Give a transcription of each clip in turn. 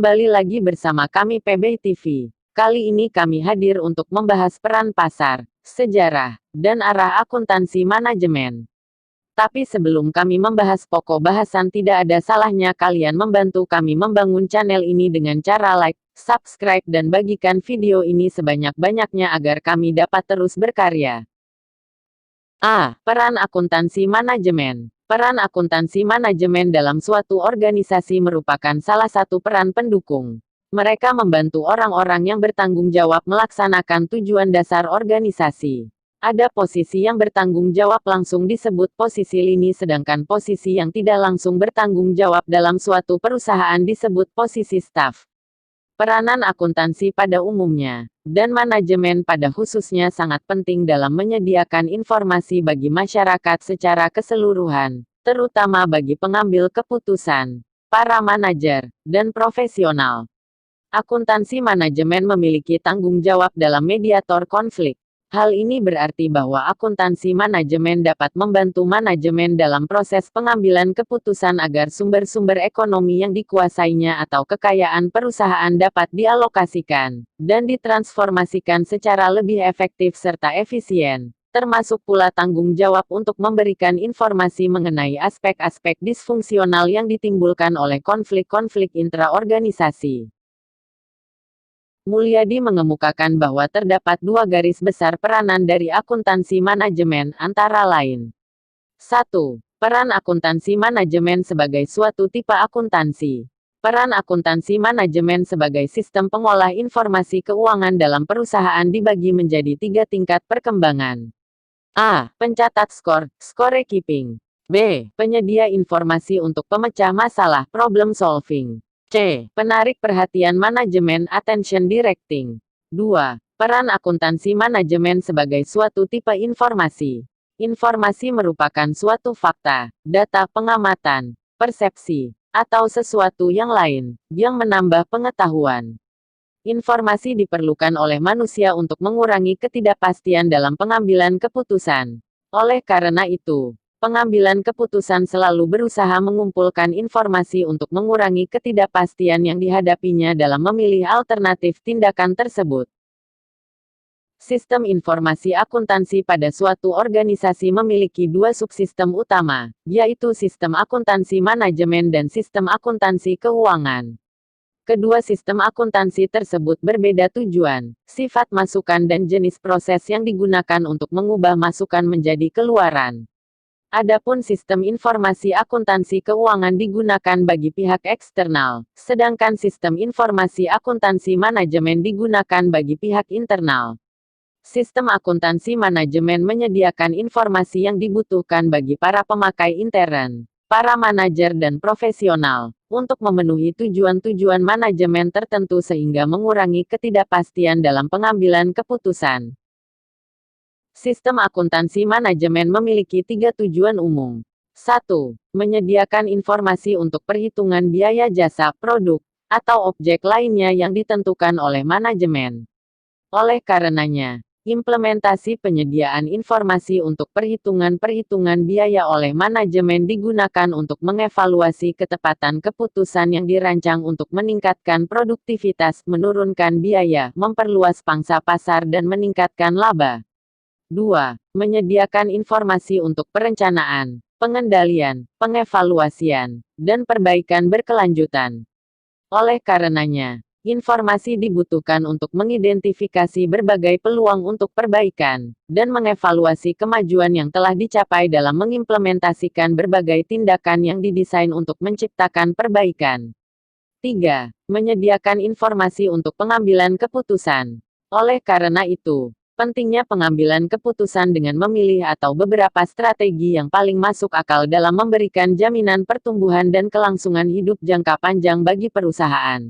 Kembali lagi bersama kami PB TV. Kali ini kami hadir untuk membahas peran pasar, sejarah, dan arah akuntansi manajemen. Tapi sebelum kami membahas pokok bahasan, tidak ada salahnya kalian membantu kami membangun channel ini dengan cara like, subscribe, dan bagikan video ini sebanyak-banyaknya agar kami dapat terus berkarya. Peran akuntansi manajemen. Peran akuntansi manajemen dalam suatu organisasi merupakan salah satu peran pendukung. Mereka membantu orang-orang yang bertanggung jawab melaksanakan tujuan dasar organisasi. Ada posisi yang bertanggung jawab langsung disebut posisi lini, sedangkan posisi yang tidak langsung bertanggung jawab dalam suatu perusahaan disebut posisi staf. Peranan akuntansi pada umumnya, dan manajemen pada khususnya sangat penting dalam menyediakan informasi bagi masyarakat secara keseluruhan, terutama bagi pengambil keputusan, para manajer, dan profesional. Akuntansi manajemen memiliki tanggung jawab dalam mediator konflik. Hal ini berarti bahwa akuntansi manajemen dapat membantu manajemen dalam proses pengambilan keputusan agar sumber-sumber ekonomi yang dikuasainya atau kekayaan perusahaan dapat dialokasikan dan ditransformasikan secara lebih efektif serta efisien, termasuk pula tanggung jawab untuk memberikan informasi mengenai aspek-aspek disfungsional yang ditimbulkan oleh konflik-konflik intraorganisasi. Mulyadi mengemukakan bahwa terdapat dua garis besar peranan dari akuntansi manajemen, antara lain. 1. Peran akuntansi manajemen sebagai suatu tipe akuntansi. Peran akuntansi manajemen sebagai sistem pengolah informasi keuangan dalam perusahaan dibagi menjadi 3 tingkat perkembangan. A. Pencatat skor, scorekeeping. B. Penyedia informasi untuk pemecah masalah, problem solving. C. Penarik perhatian manajemen, attention directing. 2. Peran akuntansi manajemen sebagai suatu tipe informasi. Informasi merupakan suatu fakta, data, pengamatan, persepsi, atau sesuatu yang lain, yang menambah pengetahuan. Informasi diperlukan oleh manusia untuk mengurangi ketidakpastian dalam pengambilan keputusan. Oleh karena itu, pengambilan keputusan selalu berusaha mengumpulkan informasi untuk mengurangi ketidakpastian yang dihadapinya dalam memilih alternatif tindakan tersebut. Sistem informasi akuntansi pada suatu organisasi memiliki 2 subsistem utama, yaitu sistem akuntansi manajemen dan sistem akuntansi keuangan. Kedua sistem akuntansi tersebut berbeda tujuan, sifat masukan dan jenis proses yang digunakan untuk mengubah masukan menjadi keluaran. Adapun sistem informasi akuntansi keuangan digunakan bagi pihak eksternal, sedangkan sistem informasi akuntansi manajemen digunakan bagi pihak internal. Sistem akuntansi manajemen menyediakan informasi yang dibutuhkan bagi para pemakai intern, para manajer dan profesional, untuk memenuhi tujuan-tujuan manajemen tertentu sehingga mengurangi ketidakpastian dalam pengambilan keputusan. Sistem akuntansi manajemen memiliki 3 tujuan umum. 1. Menyediakan informasi untuk perhitungan biaya jasa, produk, atau objek lainnya yang ditentukan oleh manajemen. Oleh karenanya, implementasi penyediaan informasi untuk perhitungan-perhitungan biaya oleh manajemen digunakan untuk mengevaluasi ketepatan keputusan yang dirancang untuk meningkatkan produktivitas, menurunkan biaya, memperluas pangsa pasar dan meningkatkan laba. 2. Menyediakan informasi untuk perencanaan, pengendalian, pengevaluasian, dan perbaikan berkelanjutan. Oleh karenanya, informasi dibutuhkan untuk mengidentifikasi berbagai peluang untuk perbaikan, dan mengevaluasi kemajuan yang telah dicapai dalam mengimplementasikan berbagai tindakan yang didesain untuk menciptakan perbaikan. 3. Menyediakan informasi untuk pengambilan keputusan. Oleh karena itu, pentingnya pengambilan keputusan dengan memilih atau beberapa strategi yang paling masuk akal dalam memberikan jaminan pertumbuhan dan kelangsungan hidup jangka panjang bagi perusahaan.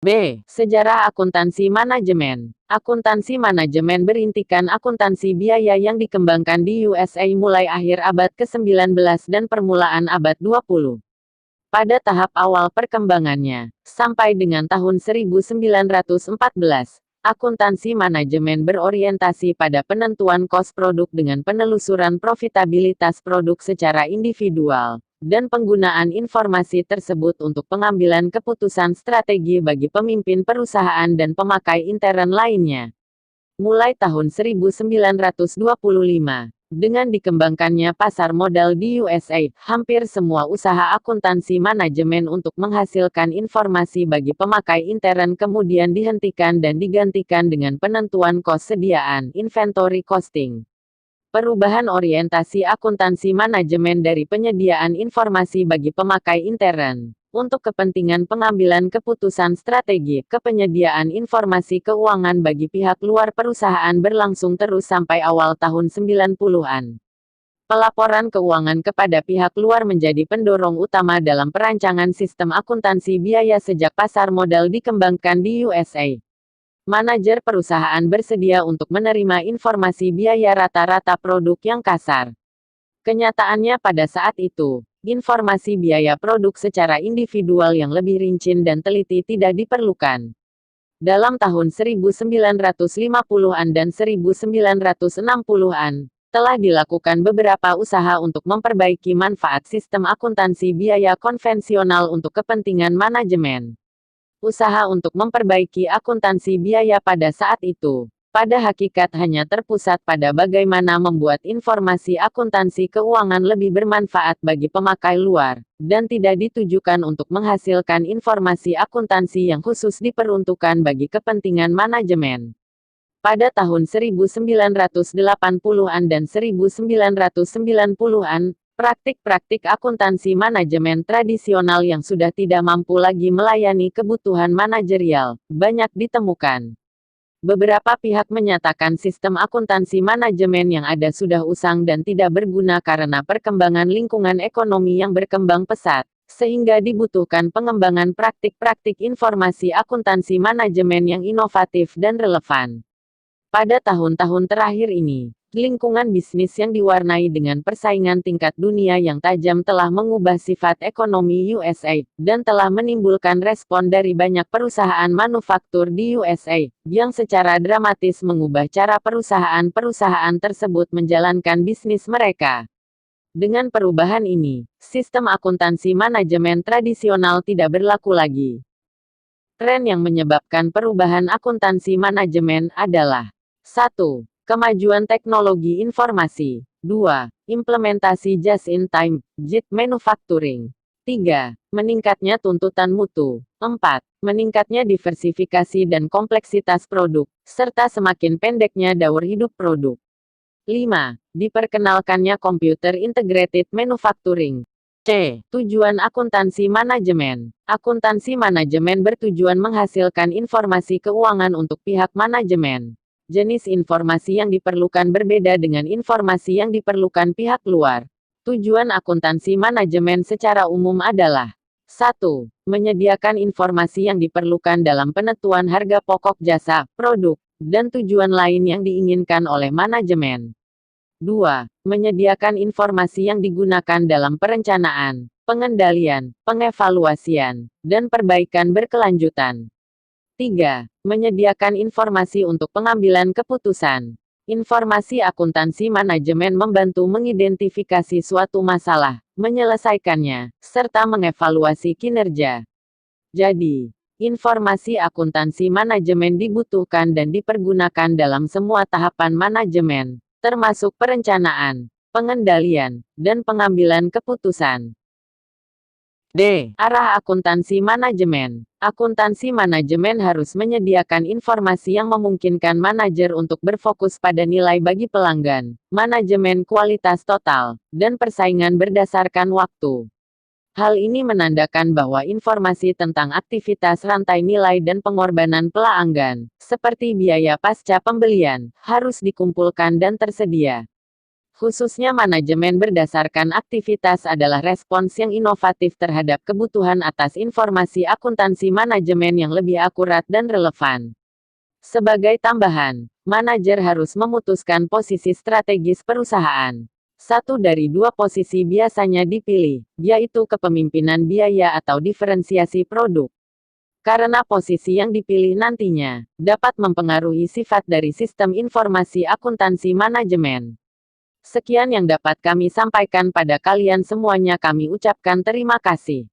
B. Sejarah akuntansi manajemen. Akuntansi manajemen berintikan akuntansi biaya yang dikembangkan di USA mulai akhir abad ke-19 dan permulaan abad 20. Pada tahap awal perkembangannya, sampai dengan tahun 1914, akuntansi manajemen berorientasi pada penentuan kos produk dengan penelusuran profitabilitas produk secara individual, dan penggunaan informasi tersebut untuk pengambilan keputusan strategi bagi pemimpin perusahaan dan pemakai intern lainnya. Mulai tahun 1925, dengan dikembangkannya pasar modal di USA, hampir semua usaha akuntansi manajemen untuk menghasilkan informasi bagi pemakai intern kemudian dihentikan dan digantikan dengan penentuan kos sediaan, inventory costing. Perubahan orientasi akuntansi manajemen dari penyediaan informasi bagi pemakai intern untuk kepentingan pengambilan keputusan strategi ke penyediaan informasi keuangan bagi pihak luar perusahaan berlangsung terus sampai awal tahun 90-an. Pelaporan keuangan kepada pihak luar menjadi pendorong utama dalam perancangan sistem akuntansi biaya sejak pasar modal dikembangkan di USA. Manajer perusahaan bersedia untuk menerima informasi biaya rata-rata produk yang kasar. Kenyataannya pada saat itu, informasi biaya produk secara individual yang lebih rinci dan teliti tidak diperlukan. Dalam tahun 1950-an dan 1960-an, telah dilakukan beberapa usaha untuk memperbaiki manfaat sistem akuntansi biaya konvensional untuk kepentingan manajemen. Usaha untuk memperbaiki akuntansi biaya pada saat itu, pada hakikat hanya terpusat pada bagaimana membuat informasi akuntansi keuangan lebih bermanfaat bagi pemakai luar, dan tidak ditujukan untuk menghasilkan informasi akuntansi yang khusus diperuntukkan bagi kepentingan manajemen. Pada tahun 1980-an dan 1990-an, praktik-praktik akuntansi manajemen tradisional yang sudah tidak mampu lagi melayani kebutuhan manajerial, banyak ditemukan. Beberapa pihak menyatakan sistem akuntansi manajemen yang ada sudah usang dan tidak berguna karena perkembangan lingkungan ekonomi yang berkembang pesat, sehingga dibutuhkan pengembangan praktik-praktik informasi akuntansi manajemen yang inovatif dan relevan. Pada tahun-tahun terakhir ini, lingkungan bisnis yang diwarnai dengan persaingan tingkat dunia yang tajam telah mengubah sifat ekonomi USA, dan telah menimbulkan respon dari banyak perusahaan manufaktur di USA, yang secara dramatis mengubah cara perusahaan-perusahaan tersebut menjalankan bisnis mereka. Dengan perubahan ini, sistem akuntansi manajemen tradisional tidak berlaku lagi. Tren yang menyebabkan perubahan akuntansi manajemen adalah 1. Kemajuan teknologi informasi. 2. Implementasi just-in-time, JIT manufacturing. 3. Meningkatnya tuntutan mutu. 4. Meningkatnya diversifikasi dan kompleksitas produk, serta semakin pendeknya daur hidup produk. 5. Diperkenalkannya Computer Integrated Manufacturing. C. Tujuan akuntansi manajemen. Akuntansi manajemen bertujuan menghasilkan informasi keuangan untuk pihak manajemen. Jenis informasi yang diperlukan berbeda dengan informasi yang diperlukan pihak luar. Tujuan akuntansi manajemen secara umum adalah 1. Menyediakan informasi yang diperlukan dalam penentuan harga pokok jasa, produk, dan tujuan lain yang diinginkan oleh manajemen. 2. Menyediakan informasi yang digunakan dalam perencanaan, pengendalian, pengevaluasian, dan perbaikan berkelanjutan. 3. Menyediakan informasi untuk pengambilan keputusan. Informasi akuntansi manajemen membantu mengidentifikasi suatu masalah, menyelesaikannya, serta mengevaluasi kinerja. Jadi, informasi akuntansi manajemen dibutuhkan dan dipergunakan dalam semua tahapan manajemen, termasuk perencanaan, pengendalian, dan pengambilan keputusan. D. Arah akuntansi manajemen. Akuntansi manajemen harus menyediakan informasi yang memungkinkan manajer untuk berfokus pada nilai bagi pelanggan, manajemen kualitas total, dan persaingan berdasarkan waktu. Hal ini menandakan bahwa informasi tentang aktivitas rantai nilai dan pengorbanan pelanggan, seperti biaya pasca pembelian, harus dikumpulkan dan tersedia. Khususnya manajemen berdasarkan aktivitas adalah respons yang inovatif terhadap kebutuhan atas informasi akuntansi manajemen yang lebih akurat dan relevan. Sebagai tambahan, manajer harus memutuskan posisi strategis perusahaan. Satu dari dua posisi biasanya dipilih, yaitu kepemimpinan biaya atau diferensiasi produk. Karena posisi yang dipilih nantinya dapat mempengaruhi sifat dari sistem informasi akuntansi manajemen. Sekian yang dapat kami sampaikan pada kalian semuanya. Kami ucapkan terima kasih.